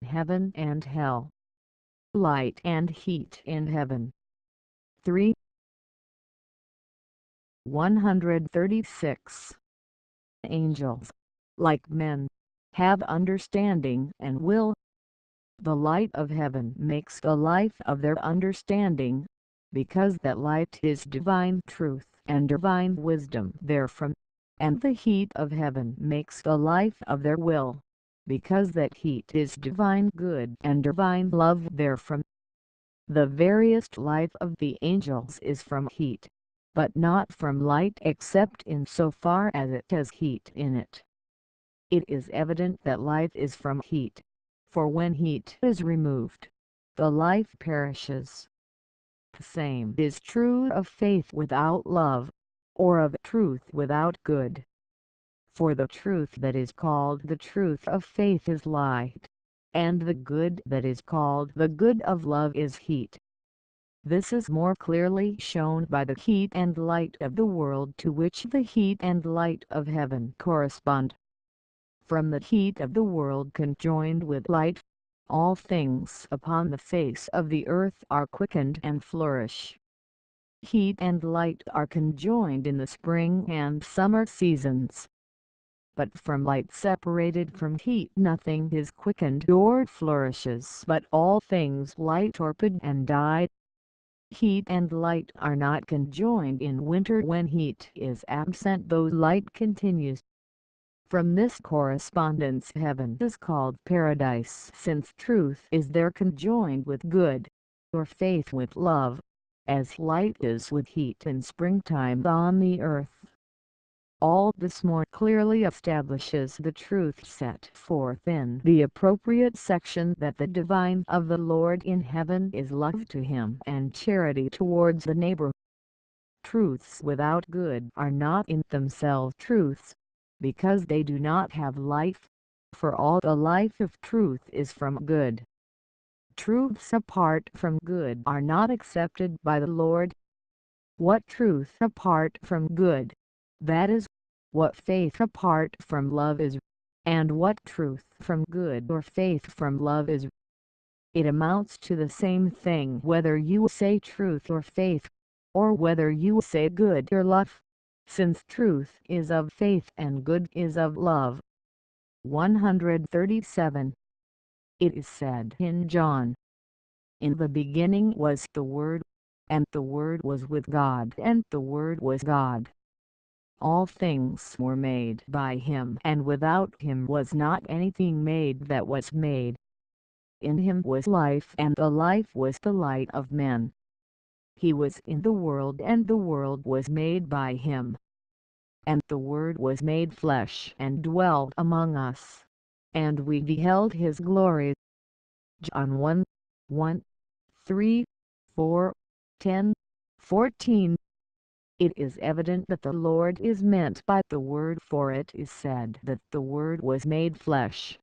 heaven and hell. Light and heat in heaven. 3. 136. Angels, like men, have understanding and will. The light of heaven makes the life of their understanding, because that light is divine truth and divine wisdom therefrom, and the heat of heaven makes the life of their will, because that heat is divine good and divine love therefrom. The veriest life of the angels is from heat, but not from light except in so far as it has heat in it. It is evident that life is from heat, for when heat is removed, the life perishes. The same is true of faith without love, or of truth without good. For the truth that is called the truth of faith is light, and the good that is called the good of love is heat. This is more clearly shown by the heat and light of the world to which the heat and light of heaven correspond. From the heat of the world conjoined with light, all things upon the face of the earth are quickened and flourish. Heat and light are conjoined in the spring and summer seasons. But from light separated from heat nothing is quickened or flourishes, but all things lie torpid and die. Heat and light are not conjoined in winter. When heat is absent, though light continues. From this correspondence heaven is called paradise, since truth is there conjoined with good, or faith with love, as light is with heat in springtime on the earth. All this more clearly establishes the truth set forth in the appropriate section that the divine of the Lord in heaven is love to him and charity towards the neighbor. Truths without good are not in themselves truths, because they do not have life, for all the life of truth is from good. Truths apart from good are not accepted by the Lord. What truth apart from good, that is, what faith apart from love is, and what truth from good or faith from love is. It amounts to the same thing whether you say truth or faith, or whether you say good or love, since truth is of faith and good is of love. 137. It is said in John, "In the beginning was the Word, and the Word was with God, and the Word was God. All things were made by him, and without him was not anything made that was made. In him was life, and the life was the light of men. He was in the world, and the world was made by him. And the Word was made flesh and dwelt among us. And we beheld his glory." John 1, 1, 3, 4, 10, 14. It is evident that the Lord is meant by the Word, for it is said that the Word was made flesh.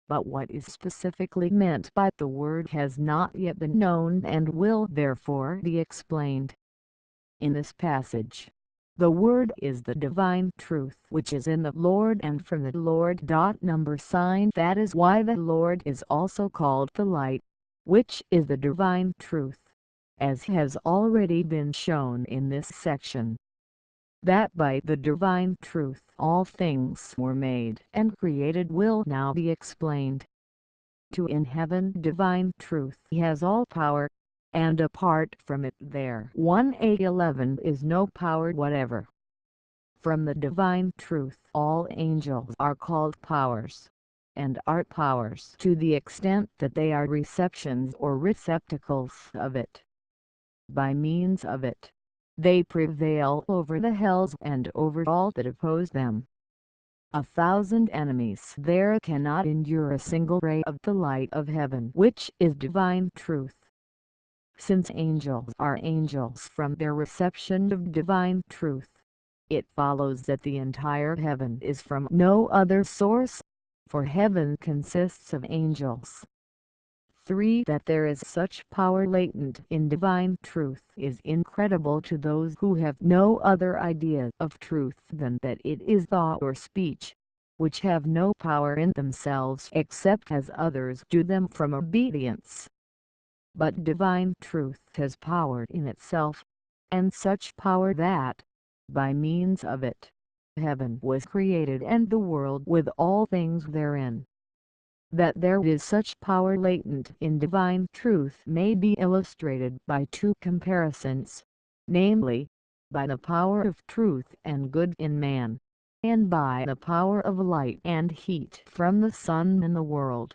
But what is specifically meant by the Word has not yet been known and will therefore be explained. In this passage, the Word is the divine truth which is in the Lord and from the Lord. Number sign. That is why the Lord is also called the light, which is the divine truth, as has already been shown in this section. That by the divine truth all things were made and created will now be explained. To in heaven divine truth has all power, and apart from it there 1:11 is no power whatever. From the divine truth all angels are called powers, and are powers to the extent that they are receptions or receptacles of it. By means of it, they prevail over the hells and over all that oppose them. 1,000 enemies there cannot endure a single ray of the light of heaven, which is divine truth. Since angels are angels from their reception of divine truth, it follows that the entire heaven is from no other source, for heaven consists of angels. 3. That there is such power latent in divine truth is incredible to those who have no other idea of truth than that it is thought or speech, which have no power in themselves except as others do them from obedience. But divine truth has power in itself, and such power that, by means of it, heaven was created and the world with all things therein. That there is such power latent in divine truth may be illustrated by two comparisons, namely, by the power of truth and good in man, and by the power of light and heat from the sun in the world.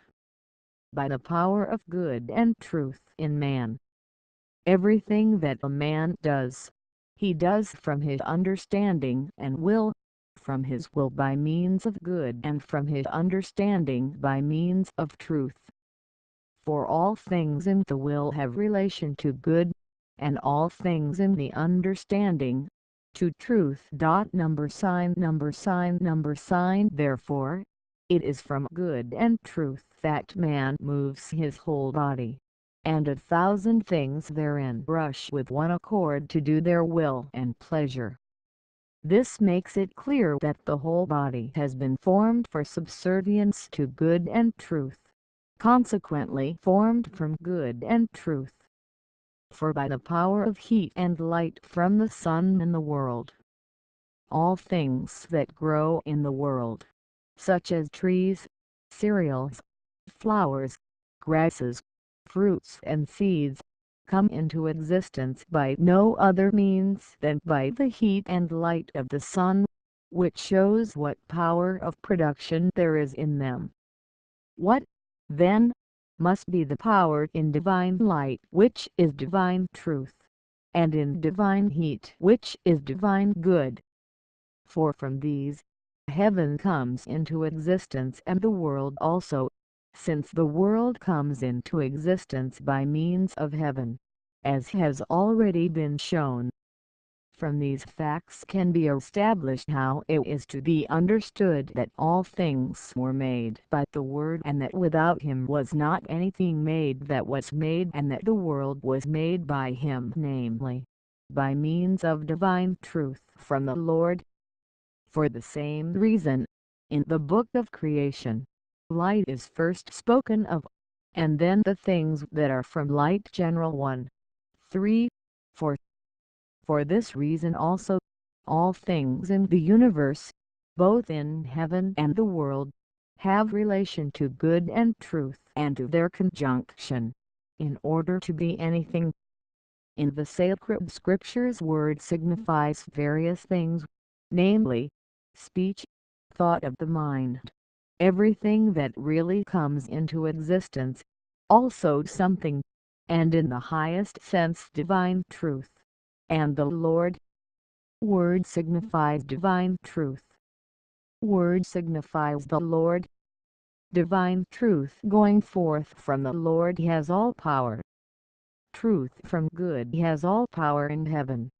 By the power of good and truth in man, everything that a man does, he does from his understanding and will, from his will by means of good and from his understanding by means of truth. For all things in the will have relation to good, and all things in the understanding, to truth. Therefore, it is from good and truth that man moves his whole body, and 1,000 things therein rush with one accord to do their will and pleasure. This makes it clear that the whole body has been formed for subservience to good and truth, consequently formed from good and truth. For by the power of heat and light from the sun in the world, all things that grow in the world, such as trees, cereals, flowers, grasses, fruits and seeds, come into existence by no other means than by the heat and light of the sun, which shows what power of production there is in them. What, then, must be the power in divine light which is divine truth, and in divine heat which is divine good? For from these, heaven comes into existence and the world also, since the world comes into existence by means of heaven, as has already been shown. From these facts can be established how it is to be understood that all things were made by the Word and that without him was not anything made that was made, and that the world was made by him, namely, by means of divine truth from the Lord. For the same reason, in the book of creation, light is first spoken of, and then the things that are from light. General 1:3, 4. For this reason also, all things in the universe, both in heaven and the world, have relation to good and truth and to their conjunction, in order to be anything. In the sacred scriptures, word signifies various things, namely, speech, thought of the mind, everything that really comes into existence, also something, and in the highest sense divine truth, and the Lord. Word signifies divine truth. Word signifies the Lord. Divine truth going forth from the Lord has all power. Truth from good has all power in heaven.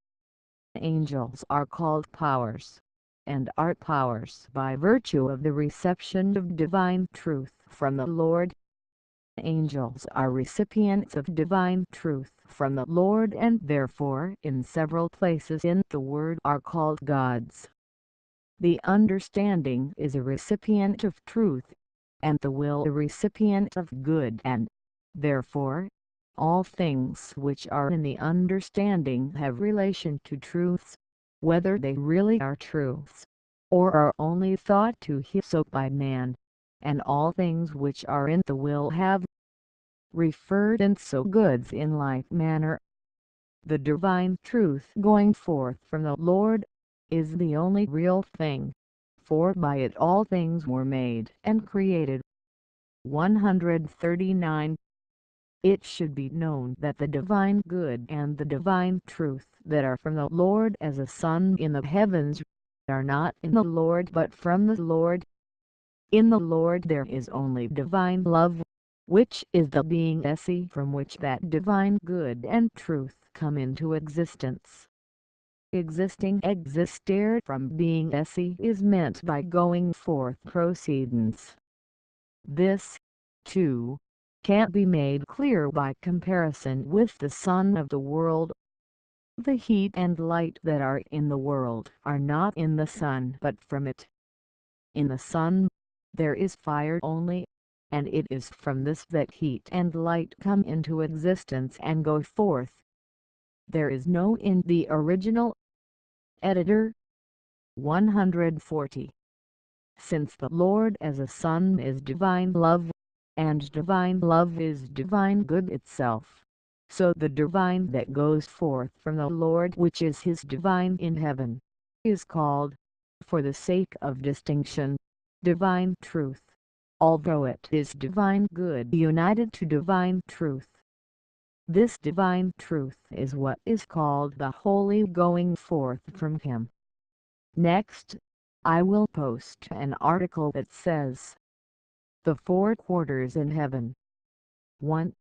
Angels are called powers, and are powers by virtue of the reception of divine truth from the Lord. Angels are recipients of divine truth from the Lord, and therefore in several places in the Word are called gods. The understanding is a recipient of truth, and the will a recipient of good, and, therefore, all things which are in the understanding have relation to truths, whether they really are truths, or are only thought to be so by man, and all things which are in the will have referred and so goods in like manner. The divine truth going forth from the Lord is the only real thing, for by it all things were made and created. 139. It should be known that the divine good and the divine truth that are from the Lord as a sun in the heavens are not in the Lord but from the Lord. In the Lord there is only divine love, which is the being Esse from which that divine good and truth come into existence. Existing existere from being Esse is meant by going forth procedens. This, too, can't be made clear by comparison with the sun of the world. The heat and light that are in the world are not in the sun but from it. In the sun, there is fire only, and it is from this that heat and light come into existence and go forth. There is no in the original. Editor 140. Since the Lord as a sun is divine love, and divine love is divine good itself, so the divine that goes forth from the Lord, which is his divine in heaven, is called, for the sake of distinction, divine truth, although it is divine good united to divine truth. This divine truth is what is called the holy going forth from him. Next, I will post an article that says, The Four Quarters in Heaven. 1.